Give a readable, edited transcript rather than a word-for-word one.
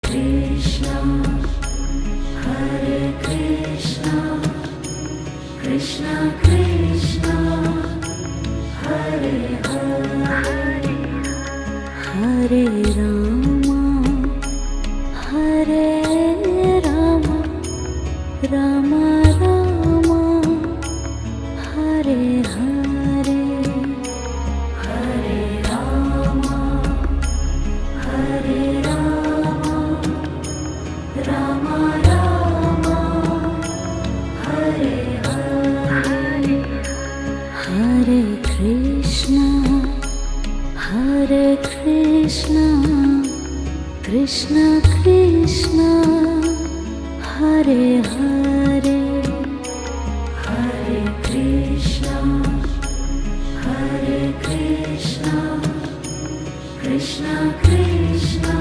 Krishna, Hare Krishna, Krishna Krishna, Hare Hare, Hare Rama, Hare Rama, Rama Rama, Hare Hare, Hare Rama, Hare Rama, Rama Rama, Hare Hare, Hare Krishna, Hare Krishna, Krishna Krishna, Hare Hare, Hare Krishna, Hare Krishna, Krishna Krishna,